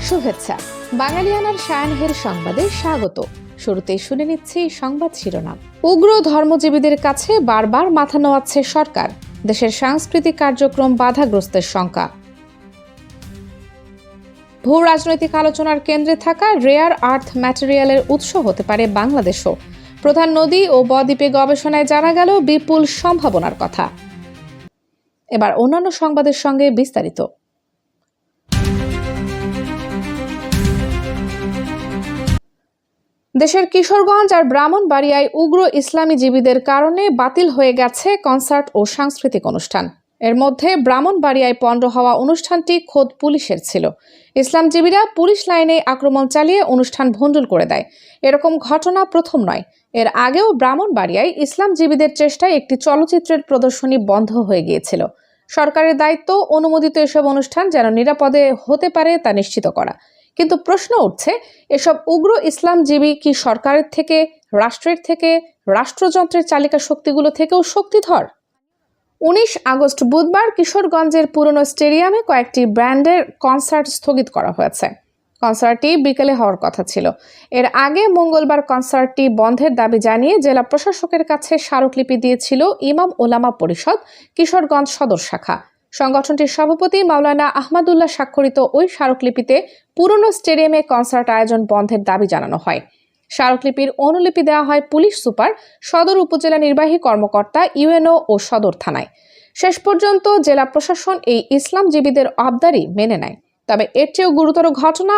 শুভেচ্ছা। বাঙালিয়ানার সায়ানহের সংবাদে স্বাগত। শুরুতেই শুনে নিচ্ছি সংবাদ শিরোনাম। উগ্র ধর্মজীবীদের কাছে বারবার মাথা নোয়াচ্ছে সরকার, দেশের সাংস্কৃতিক কার্যক্রম বাধাগ্রস্তের শঙ্কা। ভূ রাজনৈতিক আলোচনার কেন্দ্রে থাকা রেয়ার আর্থ ম্যাটেরিয়ালের উৎস হতে পারে বাংলাদেশও। প্রধান নদী ও বদ্বীপে গবেষণায় জানা গেল বিপুল সম্ভাবনার কথা। এবার অন্যান্য সংবাদের সঙ্গে বিস্তারিত। দেশের কিশোরগঞ্জ আর ব্রাহ্মণবাড়িয়ায় উগ্র ইসলামীজীবীদের কারণে বাতিল হয়ে গেছে কনসার্ট ও সাংস্কৃতিক অনুষ্ঠান। এর মধ্যে ব্রাহ্মণবাড়িয়ায় পণ্ড হওয়া অনুষ্ঠানটি খোদ পুলিশের ছিল। ইসলামজীবীরা পুলিশ লাইনে আক্রমণ চালিয়ে অনুষ্ঠান ভণ্ডুল করে দেয়। এরকম ঘটনা প্রথম নয়। এর আগেও ব্রাহ্মণবাড়িয়ায় ইসলামজীবীদের চেষ্টায় একটি চলচ্চিত্রের প্রদর্শনী বন্ধ হয়ে গিয়েছিল। সরকারের দায়িত্ব অনুমোদিত এসব অনুষ্ঠান যেন নিরাপদে হতে পারে তা নিশ্চিত করা। কিন্তু প্রশ্ন উঠছে, এসব উগ্র ইসলামজীবী কি সরকারের থেকে, রাষ্ট্রের থেকে, রাষ্ট্রযন্ত্রের চালিকা শক্তিগুলো থেকেও শক্তিধর? 19 আগস্ট বুধবার কিশোরগঞ্জের পুরনো স্টেডিয়ামে কয়েকটি ব্যান্ডের কনসার্ট স্থগিত করা হয়েছে। কনসার্টটি বিকেলে হওয়ার কথা ছিল। এর আগে মঙ্গলবার কনসার্টটি বন্ধের দাবি জানিয়ে জেলা প্রশাসকের কাছে স্মারকলিপি দিয়েছিল ইমাম ওলামা পরিষদ কিশোরগঞ্জ সদর শাখা। সংগঠনটির সভাপতি মাওলানা আহমদুল্লাহ স্বাক্ষরিত ওই স্মারকলিপিতে পুরনো স্টেডিয়ামে কনসার্ট আয়োজন বন্ধের দাবি জানানো হয়। স্মারকলিপির অনুলিপি দেওয়া হয় পুলিশ সুপার, সদর উপজেলা নির্বাহী কর্মকর্তা, ইউএনও ও সদর থানায়। শেষ পর্যন্ত জেলা প্রশাসন এই ইসলামজীবীদের আবদারি মেনে নেয়। তবে এর চেয়েও গুরুতর ঘটনা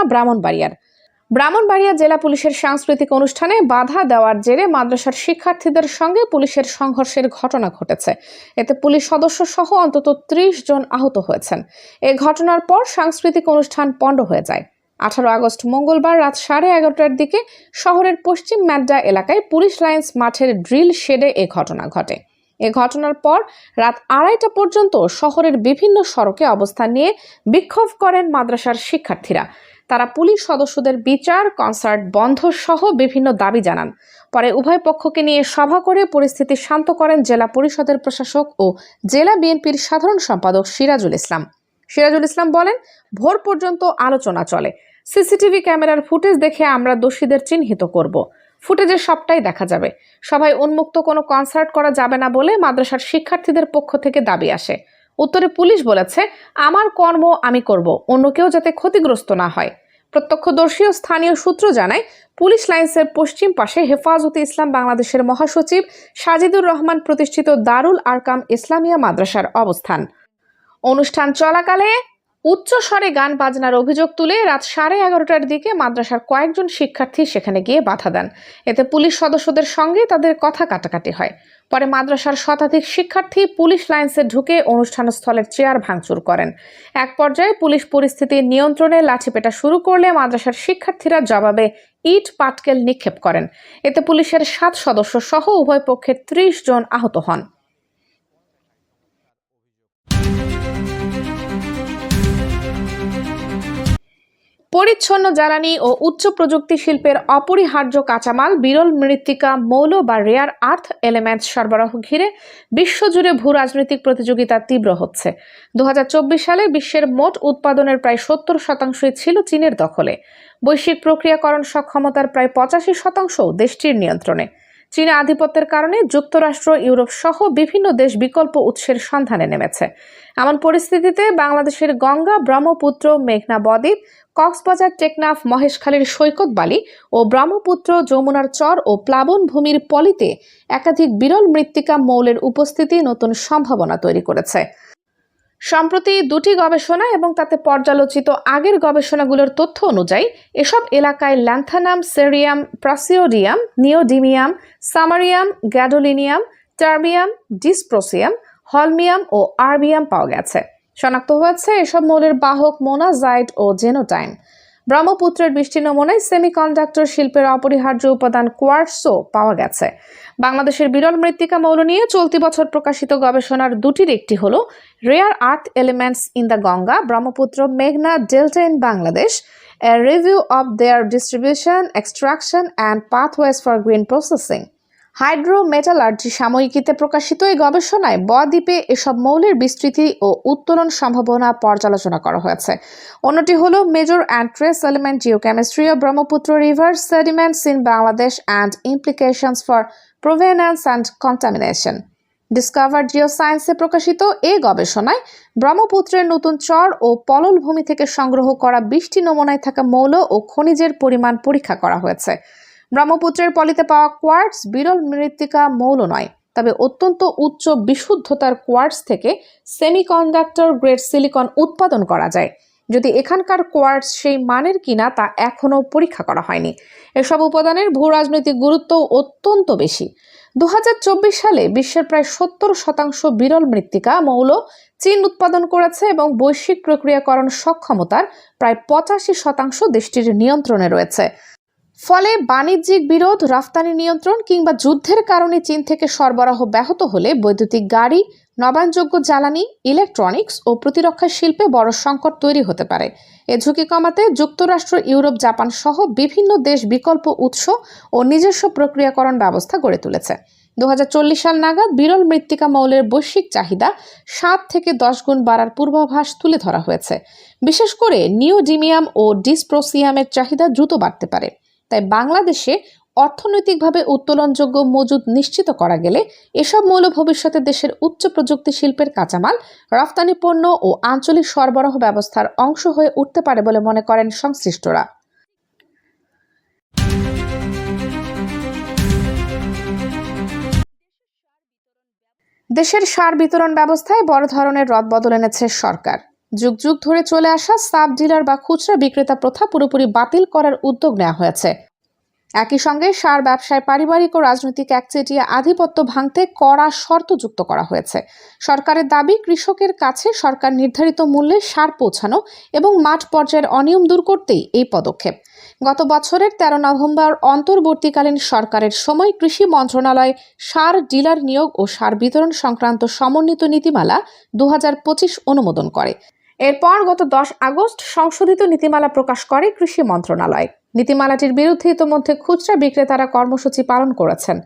ব্রাহ্মণবাড়িয়া জেলা পুলিশের সাংস্কৃতিক অনুষ্ঠানে বাধা দেওয়ার জেরে মাদ্রাসার শিক্ষার্থীদের সঙ্গে পুলিশের সংঘর্ষের ঘটনা ঘটেছে। এতে পুলিশ সদস্য সহ অন্তত 30 জন আহত হয়েছেন। এ ঘটনার পর সাংস্কৃতিক অনুষ্ঠান পণ্ড হয়ে যায়। 18 আগস্ট মঙ্গলবার রাত 11:30টার দিকে শহরের পশ্চিম ম্যাড্ডা এলাকায় পুলিশ লাইন্স মাঠের ড্রিল শেডে এ ঘটনা ঘটে। এ ঘটনার পর রাত 2:30টা পর্যন্ত শহরের বিভিন্ন সড়কে অবস্থান নিয়ে বিক্ষোভ করেন মাদ্রাসার শিক্ষার্থীরা। তারা পুলিশ সদস্যদের বিচার, কনসার্ট বন্ধ সহ বিভিন্ন দাবি জানান। পরে উভয় পক্ষকে নিয়ে সভা করে পরিস্থিতি শান্ত করেন জেলা পরিষদের প্রশাসক ও জেলা বিএনপির সাধারণ সম্পাদক সিরাজুল ইসলাম বলেন, ভোর পর্যন্ত আলোচনা চলে। সিসিটিভি ক্যামেরার ফুটেজ দেখে আমরা দোষীদের চিহ্নিত করব। ফুটেজে সবটাই দেখা যাবে। সভায় উন্মুক্ত কোনো কনসার্ট করা যাবে না বলে মাদ্রাসার শিক্ষার্থীদের পক্ষ থেকে দাবি আসে। উত্তরে পুলিশ বলেছে, আমার কর্ম আমি করব, অন্য কেউ যাতে ক্ষতিগ্রস্ত না হয়। প্রত্যক্ষদর্শী ও স্থানীয় সূত্র জানায়, পুলিশ লাইন্সের পশ্চিম পাশে হেফাজতে ইসলাম বাংলাদেশের মহাসচিব সাজিদুর রহমান প্রতিষ্ঠিত দারুল আরকাম ইসলামিয়া মাদ্রাসার অবস্থান। অনুষ্ঠান চলাকালে উচ্চ স্বরে গান বাজনার অভিযোগ তুলে রাত 11:30টার দিকে মাদ্রাসার কয়েকজন শিক্ষার্থী সেখানে গিয়ে বাধা দেন। এতে পুলিশ সদস্যদের সঙ্গে তাদের কথা কাটাকাটি হয়। পরে মাদ্রাসার শতাধিক শিক্ষার্থী পুলিশ লাইন্সে ঢুকে অনুষ্ঠানস্থলের চেয়ার ভাঙচুর করেন। এক পর্যায়ে পুলিশ পরিস্থিতি নিয়ন্ত্রণে লাঠিপেটা শুরু করলে মাদ্রাসার শিক্ষার্থীরা জবাবে ইট পাটকেল নিক্ষেপ করেন। এতে পুলিশের 7 সদস্য সহ উভয় পক্ষের 30 জন আহত হন। পরিচ্ছন্ন জ্বালানি ও উচ্চ প্রযুক্তি শিল্পের অপরিহার্য কাঁচামাল, বিরল মৃত্তিকা, মৌল বা রেয়ার আর্থ এলিমেন্টস সরবরাহ ঘিরে বিশ্বজুড়ে ভূ রাজনৈতিক প্রতিযোগিতা তীব্র হচ্ছে। 2024 সালে বিশ্বের মোট উৎপাদনের প্রায় 70% ছিল চীনের দখলে। বৈশ্বিক প্রক্রিয়াকরণ সক্ষমতার প্রায় 85% দেশটির নিয়ন্ত্রণে। চীনা আধিপত্যের কারণে যুক্তরাষ্ট্র, ইউরোপ সহ বিভিন্ন দেশ বিকল্প উৎসের সন্ধানে নেমেছে। এমন পরিস্থিতিতে বাংলাদেশের গঙ্গা, ব্রহ্মপুত্র, মেঘনা বদ্বীপ, কক্সবাজার, টেকনাফ, মহেশখালীর সৈকত বালি ও ব্রহ্মপুত্র, যমুনার চর ও প্লাবন ভূমির পলিতে একাধিক বিরল মৃত্তিকা মৌলের উপস্থিতি নতুন সম্ভাবনা তৈরি করেছে। সম্প্রতি 2টি গবেষণা এবং তাতে পর্যালোচিত আগের গবেষণাগুলোর তথ্য অনুযায়ী এসব এলাকায় lanthanum, cerium, praseodymium, neodymium, samarium, gadolinium, terbium, dysprosium, holmium ও আরবিয়াম পাওয়া গেছে। শনাক্ত হয়েছে এসব মৌলের বাহক মোনাজাইট ও জেনোটাইম। ব্রহ্মপুত্রের বৃষ্টি নমুনায় সেমিকন্ডাক্টর শিল্পের অপরিহার্য উপাদান কোয়ার্টজও পাওয়া গেছে। বাংলাদেশের বিরল মৃত্তিকা মৌল নিয়ে চলতি বছর প্রকাশিত গবেষণার 2টির একটি হল rare earth elements in the Ganga, Brahmaputra, মেঘনা delta in Bangladesh, a review of their distribution, extraction and pathways for green processing. Hydrometallurgy সাময়িকীতে প্রকাশিত এই গবেষণায় ব-দ্বীপে এসব মৌলের বিস্তৃতি ও উত্তোলন সম্ভাবনা পর্যালোচনা করা হয়েছে। অন্যটি হলো major and trace element geochemistry of Brahmaputra river sediments in Bangladesh and implications for provenance and contamination. Discover জিওসায়েন্সে প্রকাশিত এই গবেষণায় ব্রহ্মপুত্রের নতুন চর ও পলল ভূমি থেকে সংগ্রহ করা 20টি নমুনায় থাকা মৌল ও খনিজের পরিমাণ পরীক্ষা করা হয়েছে। ব্রহ্মপুত্রের পলিতে পাওয়া কোয়ার্টজ বিরল মৃত্তিকা মৌল নয়, তবে অত্যন্ত উচ্চ বিশুদ্ধতার কোয়ার্টজ থেকে সেমিকন্ডাক্টর গ্রেড সিলিকন উৎপাদন করা যায়। যদি এখানকার কোয়ার্টজ সেই মানের কিনা তা এখনও পরীক্ষা করা হয়নি। এসব উপাদানের ভূরাজনৈতিক গুরুত্ব অত্যন্ত বেশি। 2024 সালে বিশ্বের প্রায় 70% বিরল মৃত্তিকা মৌল চীন উৎপাদন করেছে এবং বৈশ্বিক প্রক্রিয়াকরণ সক্ষমতার প্রায় 85% দেশটির নিয়ন্ত্রণে রয়েছে। ফলে বাণিজ্যিক বিরোধ, রফতানি নিয়ন্ত্রণ কিংবা যুদ্ধের কারণে চীন থেকে সরবরাহ ব্যাহত হলে বৈদ্যুতিক গাড়ি, নবায়নযোগ্য জ্বালানি, ইলেকট্রনিক্স ও প্রতিরক্ষা শিল্পে বড় সংকট তৈরি হতে পারে। এ ঝুঁকি কমাতে যুক্তরাষ্ট্র, ইউরোপ, জাপান সহ বিভিন্ন দেশ বিকল্প উৎস ও নিজস্ব প্রক্রিয়াকরণ ব্যবস্থা গড়ে তুলেছে। 2040 সাল নাগাদ বিরল মৃত্তিকা মৌলের বৈশ্বিক চাহিদা 7 থেকে 10 গুণ বাড়ার পূর্বাভাস তুলে ধরা হয়েছে। বিশেষ করে নিওডিমিয়াম ও ডিসপ্রোসিয়ামের চাহিদা দ্রুত বাড়তে পারে। তাই বাংলাদেশে অর্থনৈতিকভাবে উত্তোলনযোগ্য মজুদ নিশ্চিত করা গেলে এসব মৌল ভবিষ্যতে দেশের উচ্চ প্রযুক্তি শিল্পের কাঁচামাল, রফতানি পণ্য ও আঞ্চলিক সরবরাহ ব্যবস্থার অংশ হয়ে উঠতে পারে বলে মনে করেন সংশ্লিষ্টরা। দেশের সার বিতরণ ব্যবস্থায় বড় ধরনের রদবদল এনেছে সরকার। যুগ যুগ ধরে চলে আসা সাব ডিলার বা খুচরা বিক্রেতা প্রথা পুরোপুরি বাতিল করার উদ্যোগ নেওয়া হয়েছে। একই সঙ্গে সার ব্যবসায় পারিবারিক ও রাজনৈতিক একচেটিয়া আধিপত্য ভাঙতে কড়া শর্ত যুক্ত করা হয়েছে। সরকারের দাবি, কৃষকের কাছে সরকার নির্ধারিত মূল্যে সার পৌঁছানো এবং মাঠ পর্যায়ের অনিয়ম দূর করতেই এই পদক্ষেপ। গত বছরের 13 নভেম্বর অন্তর্বর্তীকালীন সরকারের সময় কৃষি মন্ত্রণালয় সার ডিলার নিয়োগ ও সার বিতরণ সংক্রান্ত সমন্বিত নীতিমালা 2025 অনুমোদন করে। এরপর গত 10 আগস্ট সংশোধিত নীতিমালা প্রকাশ করে কৃষি মন্ত্রণালয়। নীতিমালাটির বিরুদ্ধে ইতোমধ্যে খুচরা বিক্রেতারা কর্মসূচি পালন করেছেন।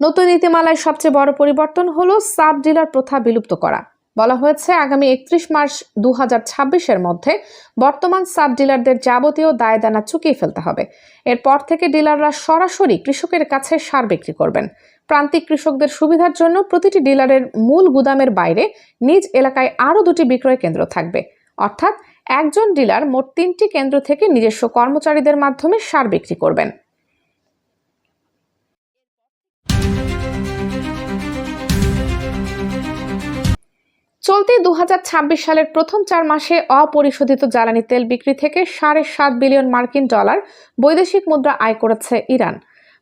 নতুন নীতিমালায় সবচেয়ে বড় পরিবর্তন হলো সাব ডিলার প্রথা বিলুপ্ত করা। বলা হয়েছে, আগামী 31 মার্চ 2026-এর মধ্যে বর্তমান সাব ডিলারদের যাবতীয় দায়দানা চুকিয়ে ফেলতে হবে। এরপর থেকে ডিলাররা সরাসরি কৃষকের কাছে সার বিক্রি করবেন। প্রান্তিক কৃষকদের সুবিধার জন্য প্রতিটি ডিলারের মূল গুদামের বাইরে নিজ এলাকায় আরও 2টি বিক্রয় কেন্দ্র থাকবে। অর্থাৎ একজন ডিলার মোট 3টি কেন্দ্র থেকে নিজস্ব কর্মচারীদের মাধ্যমে সার বিক্রি করবেন। চলতি 2026 সালের প্রথম 4 মাসে অপরিশোধিত জ্বালানি তেল বিক্রি থেকে $7.5 বিলিয়ন মার্কিন ডলার বৈদেশিক মুদ্রা আয় করেছে ইরান।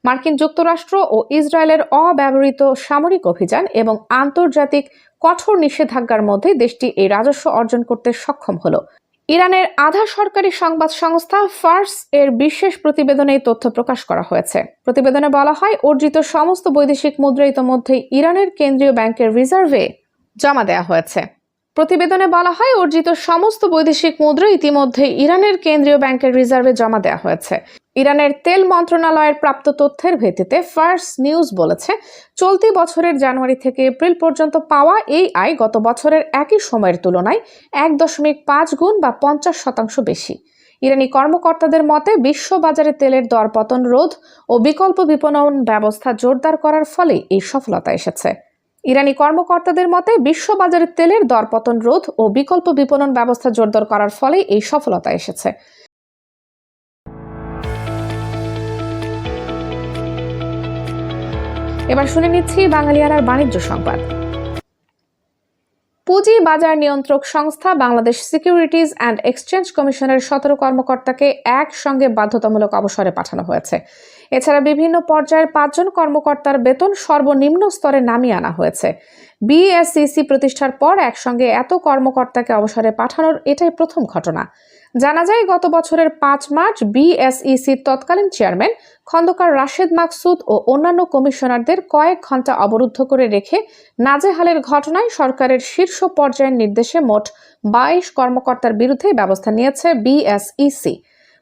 মার্কিন যুক্তরাষ্ট্র ও ইসরায়েলের অব্যবহৃত সামরিক অভিযান এবং আন্তর্জাতিক কঠোর নিষেধাজ্ঞার মধ্যে দেশটি এই রাজস্ব অর্জন করতে সক্ষম হলো। ইরানের আধা সরকারি সংবাদ সংস্থা ফার্স এর বিশেষ প্রতিবেদনে এই তথ্য প্রকাশ করা হয়েছে। প্রতিবেদনে বলা হয়, অর্জিত সমস্ত বৈদেশিক মুদ্রা ইতোমধ্যে ইরানের কেন্দ্রীয় ব্যাংকের রিজার্ভে জমা দেওয়া হয়েছে। প্রতিবেদনে বলা হয়, অর্জিত সমস্ত বৈদেশিক মুদ্রা ইতিমধ্যে ইরানের কেন্দ্রীয় ব্যাংকের রিজার্ভে জমা দেওয়া হয়েছে। ইরানের তেল মন্ত্রণালয়ের প্রাপ্ত তথ্যের ভিত্তিতে ফার্স নিউজ বলেছে, চলতি বছরের জানুয়ারি থেকে এপ্রিল পর্যন্ত পাওয়া এই আয় গত বছরের একই সময়ের তুলনায় 1.5 গুণ বা 50% বেশি। ইরানি কর্মকর্তাদের মতে, বিশ্ববাজারে তেলের দরপতন রোধ ও বিকল্প বিপণন ব্যবস্থা জোরদার করার ফলে এই সফলতা এসেছে। ইরানি কর্মকর্তাদের মতে, বিশ্ববাজারে তেলের দরপতন রোধ ও বিকল্প বিপণন ব্যবস্থা জোরদার করার ফলে এই সফলতা এসেছে। এবার শুনে নিচ্ছি বাঙালিয়ানার বাণিজ্য সংবাদ। পুঁজি বাজার নিয়ন্ত্রক সংস্থা বাংলাদেশ সিকিউরিটিজ অ্যান্ড এক্সচেঞ্জ কমিশনের 17 কর্মকর্তাকে একসঙ্গে বাধ্যতামূলক অবসরে পাঠানো হয়েছে। এছাড়া বিভিন্ন পর্যায়ের 5 জন কর্মকর্তার বেতন সর্বনিম্ন স্তরে নামিয়ে আনা হয়েছে। বিএসইসি প্রতিষ্ঠার পর একসঙ্গে এত কর্মকর্তাকে অবসরে পাঠানোর এটাই প্রথম ঘটনা। জানা যায়, গত বছরের 5 মার্চ বিএসইসির তৎকালীন চেয়ারম্যান খন্দকার রাশেদ মাকসুদ ও অন্যান্য কমিশনারদের কয়েক ঘন্টা অবরুদ্ধ করে রেখে নাজেহালের ঘটনায় সরকারের শীর্ষ পর্যায়ের নির্দেশে মোট 22 কর্মকর্তার বিরুদ্ধে ব্যবস্থা নিয়েছে বিএসইসি।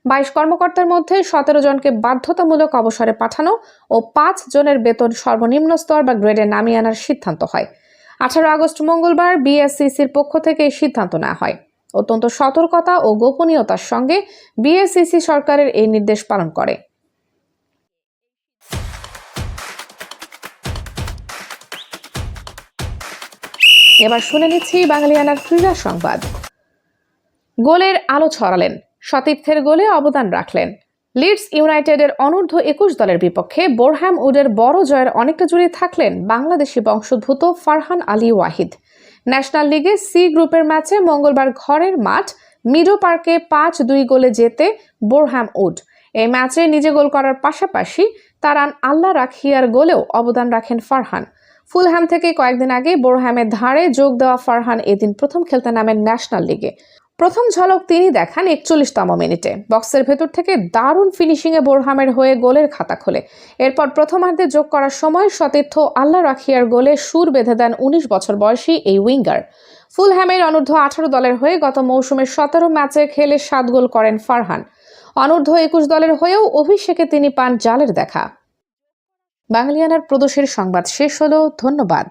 22 কর্মকর্তার মধ্যে 17 জনকে বাধ্যতামূলক অবসরে পাঠানো ও 5 জনের বেতন সর্বনিম্ন স্তর বা গ্রেডে নামিয়ে আনার সিদ্ধান্ত হয়। 18 আগস্ট মঙ্গলবার বিএসসিসির পক্ষ থেকে এই সিদ্ধান্ত নেওয়া হয়। অত্যন্ত সতর্কতা ও গোপনীয়তার সঙ্গে বিএসসিসি সরকারের এই নির্দেশ পালন করে। এবার শুনে নিচ্ছি বাঙালিয়ানার ক্রীড়া সংবাদ। গোলের আলো ছড়ালেন, সতীর্থের গোলে অবদান রাখলেন। লিডস ইউনাইটেডের অনূর্ধ্ব 21 দলের বিপক্ষে বোরহ্যাম উডের বড় জয়ের অনেকটা জুড়ে থাকলেন বাংলাদেশি বংশোদ্ভূত ফারহান আলী ওয়াহিদ। ন্যাশনাল লিগে সি গ্রুপের ম্যাচে মঙ্গলবার ঘরের মাঠ মিডো পার্কে 5-2 গোলে জেতে বোরহ্যাম উড। এই ম্যাচে নিজে গোল করার পাশাপাশি তারান আল্লাহ রাখিয়ার গোলেও অবদান রাখেন ফারহান। ফুলহ্যাম থেকে কয়েকদিন আগে বোরহ্যামের ধারে যোগ দেওয়া ফারহান এদিন প্রথম খেলতে নামেন ন্যাশনাল লিগে। প্রথম ঝলক তিনি দেখান 41তম মিনিটে। বক্সের ভেতর থেকে দারুণ ফিনিশিংয়ে বোরহ্যামের হয়ে গোলের খাতা খোলে। এরপর প্রথমার্ধে যোগ করার সময় সতীর্থ আল্লাহ রাখিয়ার গোলে সুর বেঁধে দেন 19 বছর বয়সী এই উইঙ্গার। ফুলহ্যামের অনূর্ধ্ব 18 দলের হয়ে গত মৌসুমে 17 ম্যাচে খেলে 7 গোল করেন ফারহান। অনূর্ধ্ব 21 দলের হয়েও অভিষেকে তিনি পান জালের দেখা। বাঙালিয়ানার প্রদোষের সংবাদ শেষ হলো। ধন্যবাদ।